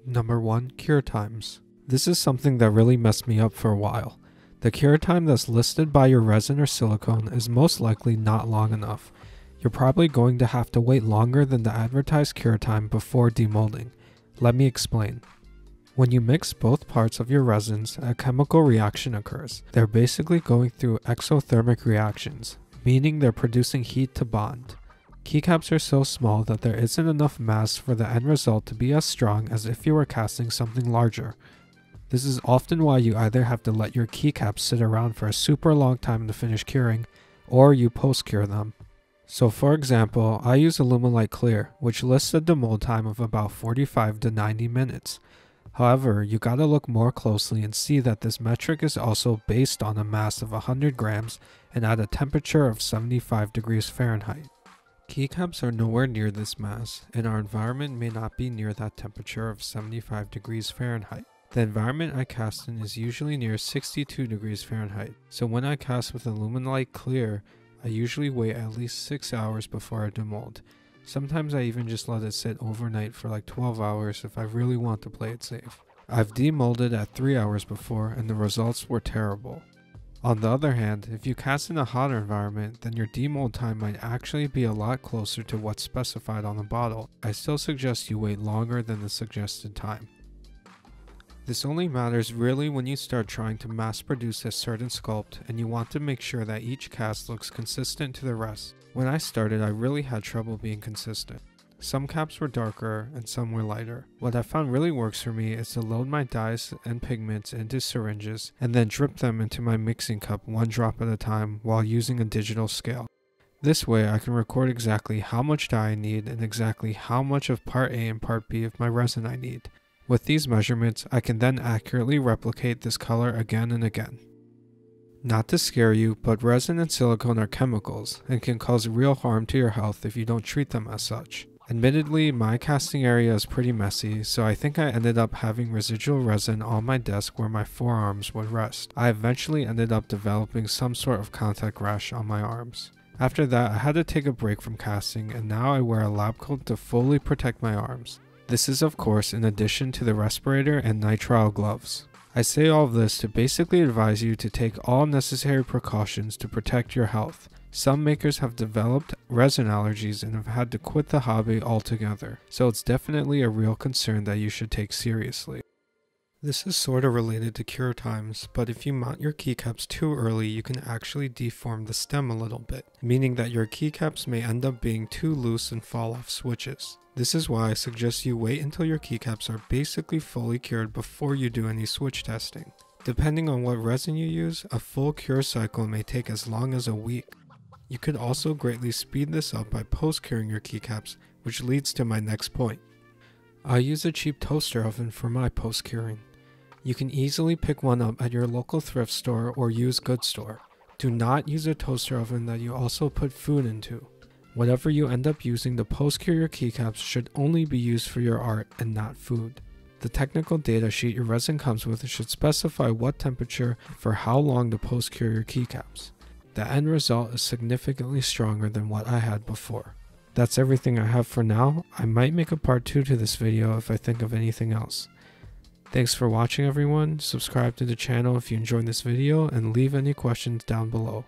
Number 1. Cure times. This is something that really messed me up for a while. The cure time that's listed by your resin or silicone is most likely not long enough. You're probably going to have to wait longer than the advertised cure time before demolding. Let me explain. When you mix both parts of your resins, a chemical reaction occurs. They're basically going through exothermic reactions, meaning they're producing heat to bond. Keycaps are so small that there isn't enough mass for the end result to be as strong as if you were casting something larger. This is often why you either have to let your keycaps sit around for a super long time to finish curing, or you post-cure them. So for example, I use Alumilite Clear, which lists a demold time of about 45 to 90 minutes. However, you gotta look more closely and see that this metric is also based on a mass of 100 grams and at a temperature of 75 degrees Fahrenheit. Keycaps are nowhere near this mass, and our environment may not be near that temperature of 75 degrees Fahrenheit. The environment I cast in is usually near 62 degrees Fahrenheit, so when I cast with Alumilite Clear, I usually wait at least 6 hours before I demold. Sometimes I even just let it sit overnight for like 12 hours if I really want to play it safe. I've demolded at 3 hours before and the results were terrible. On the other hand, if you cast in a hotter environment, then your demold time might actually be a lot closer to what's specified on the bottle. I still suggest you wait longer than the suggested time. This only matters really when you start trying to mass produce a certain sculpt and you want to make sure that each cast looks consistent to the rest. When I started, I really had trouble being consistent. Some caps were darker and some were lighter. What I found really works for me is to load my dyes and pigments into syringes and then drip them into my mixing cup one drop at a time while using a digital scale. This way I can record exactly how much dye I need and exactly how much of part A and part B of my resin I need. With these measurements, I can then accurately replicate this color again and again. Not to scare you, but resin and silicone are chemicals and can cause real harm to your health if you don't treat them as such. Admittedly, my casting area is pretty messy, so I think I ended up having residual resin on my desk where my forearms would rest. I eventually ended up developing some sort of contact rash on my arms. After that, I had to take a break from casting, and now I wear a lab coat to fully protect my arms. This is of course in addition to the respirator and nitrile gloves. I say all of this to basically advise you to take all necessary precautions to protect your health. Some makers have developed resin allergies and have had to quit the hobby altogether, so it's definitely a real concern that you should take seriously. This is sort of related to cure times, but if you mount your keycaps too early, you can actually deform the stem a little bit, meaning that your keycaps may end up being too loose and fall off switches. This is why I suggest you wait until your keycaps are basically fully cured before you do any switch testing. Depending on what resin you use, a full cure cycle may take as long as a week. You could also greatly speed this up by post-curing your keycaps, which leads to my next point. I use a cheap toaster oven for my post-curing. You can easily pick one up at your local thrift store or used goods store. Do not use a toaster oven that you also put food into. Whatever you end up using to post-cure your keycaps should only be used for your art and not food. The technical data sheet your resin comes with should specify what temperature for how long to post-cure your keycaps. The end result is significantly stronger than what I had before. That's everything I have for now. I might make a part 2 to this video if I think of anything else. Thanks for watching everyone, subscribe to the channel if you enjoyed this video, and leave any questions down below.